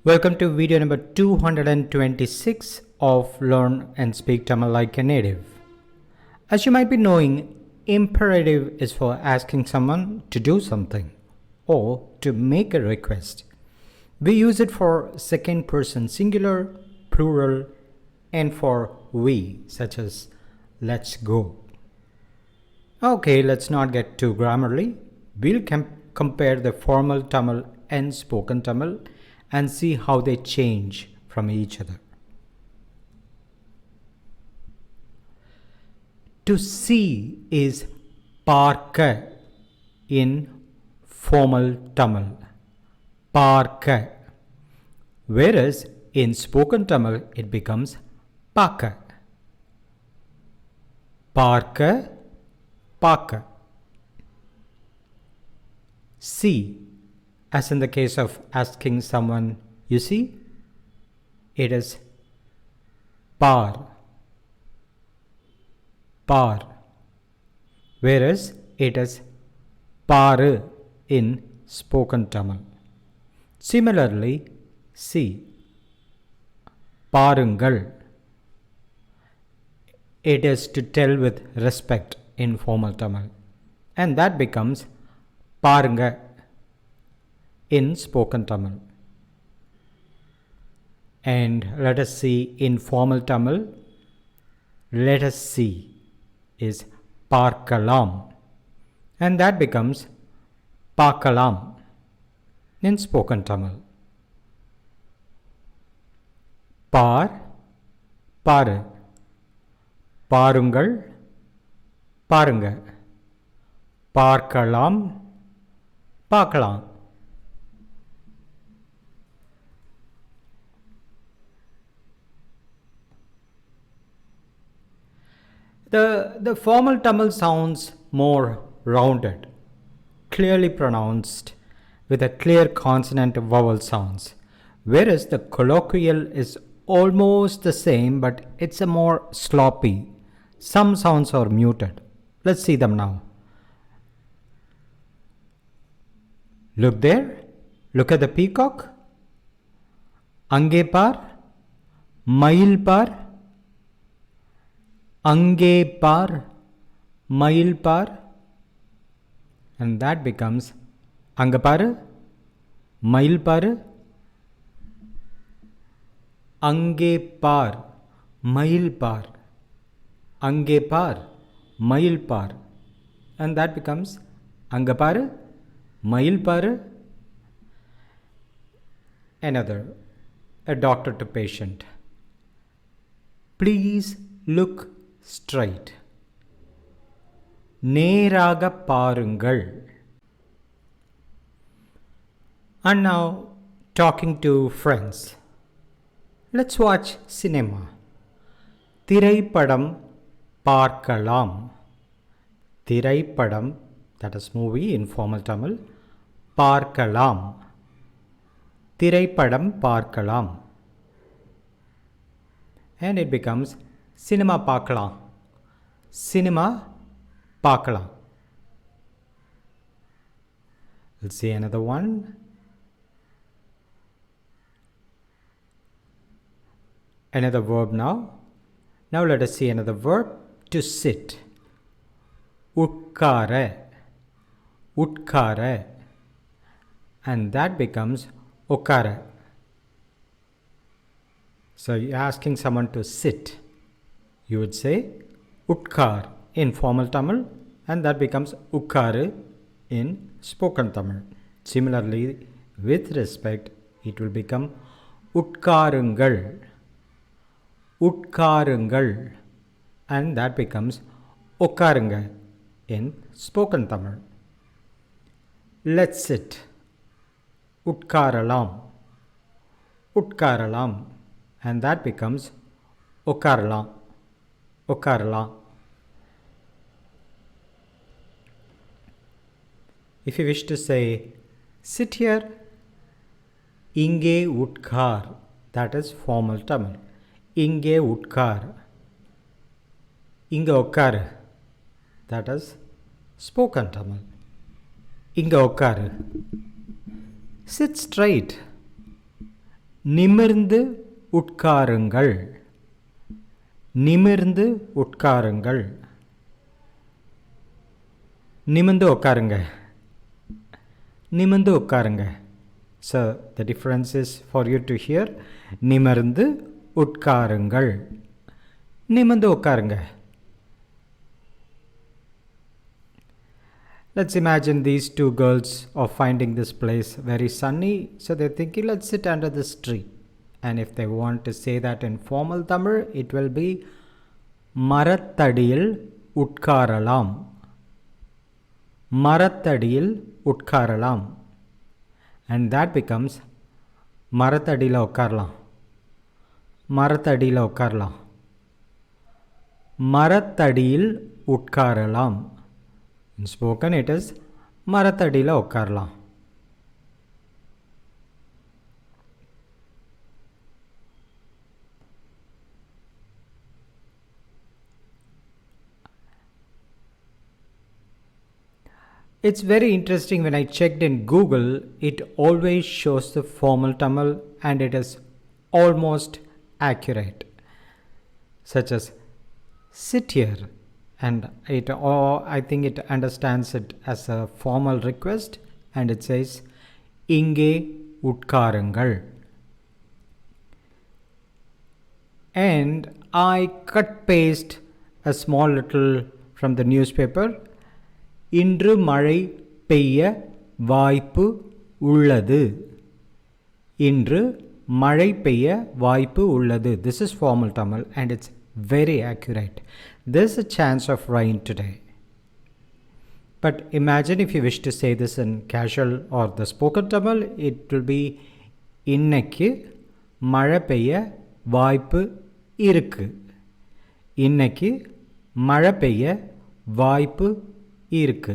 Welcome to video number 226 of Learn and Speak Tamil Like a Native. As you might be knowing, imperative is for asking someone to do something or to make a request. We use it for second person singular, plural, and for we, such as let's go. Okay, let's not get too grammarly. We'll compare the formal Tamil and spoken Tamil and see how they change from each other. To see is parka in formal Tamil. Parka. Whereas in spoken Tamil it becomes paka. Parka, paka. See, as in the case of asking someone, you see, it is par, par, whereas it is paru in spoken Tamil. Similarly, see, parungal, it is to tell with respect in formal Tamil, and that becomes parunga in spoken Tamil. And let us see in formal Tamil, let us see is parkalam, and that becomes pakalam in spoken Tamil. Par, paru, parungal, parunga, parkalam, pakalam. The formal Tamil sounds more rounded, clearly pronounced with a clear consonant vowel sounds, whereas the colloquial is almost the same but it's a more sloppy. Some sounds are muted. Let's see them now. Look there. Look at the peacock. Ange par, mail par, ange par, mail par, and that becomes angaparu, mail paru, ange par, mail par, ange par, mail par, and that becomes angaparu, mail paru. Another, a doctor to patient. Please look straight. நேராக பாருங்கள். And now talking to friends. Let's watch cinema. திரைப்படம் பார்க்கலாம். திரைப்படம், that is movie in formal Tamil. பார்க்கலாம். திரைப்படம் பார்க்கலாம். And it becomes cinema பார்க்கலாம். Cinema பார்க்கலாம். Let's see another one. Another verb now. Now let us see another verb, to sit. உட்கார, உட்கார, and that becomes உட்கார. So you're asking someone to sit, you would say utkar in formal Tamil, and that becomes ukkaru in spoken Tamil. Similarly, with respect, it will become utkarungal, utkarungal, and that becomes ukkarunga in spoken Tamil. Let's sit, utkaralam, utkaralam, and that becomes ukarla, ukarla. If you wish to say sit here, inge utkar, that is formal Tamil. Inge utkar, inge ukkar, that is spoken Tamil. Inge ukkar, sit straight. நிமிர்ந்து உட்காருங்கள். நிமிர்ந்து உட்காருங்கள். நிமிர்ந்து உட்காருங்க. நிமிர்ந்து உட்காருங்க. So the difference is for you to hear நிமிர்ந்து உட்காருங்கள். நிமிர்ந்து உட்காருங்க. Let's imagine these two girls are finding this place very sunny, so they're thinking, let's sit under this tree. And if they want to say that in formal Tamil, it will be மரத்தடியில் உட்காரலாம். மரத்தடியில் உட்காரலாம். And that becomes மரத்தடியில் உட்காரலாம். மரத்தடியில் உட்காரலாம். மரத்தடியில் உட்காரலாம். In spoken it is மரத்தடியில் உட்காரலாம். It's very interesting, when I checked in Google, it always shows the formal Tamil and it is almost accurate. Such as sit here, and I think it understands it as a formal request, and it says inge utkarungal. And I cut paste a small little from the newspaper. இன்று மழை பெய்ய வாய்ப்பு உள்ளது. இன்று மழை பெய்ய வாய்ப்பு உள்ளது. This is formal Tamil and it's very accurate. There's a chance of rain today. But imagine if you wish to say this in casual or the spoken Tamil, it will be இன்னைக்கு மழை பெய்ய வாய்ப்பு இருக்கு. இன்னைக்கு மழை பெய்ய வாய்ப்பு இருக்கு.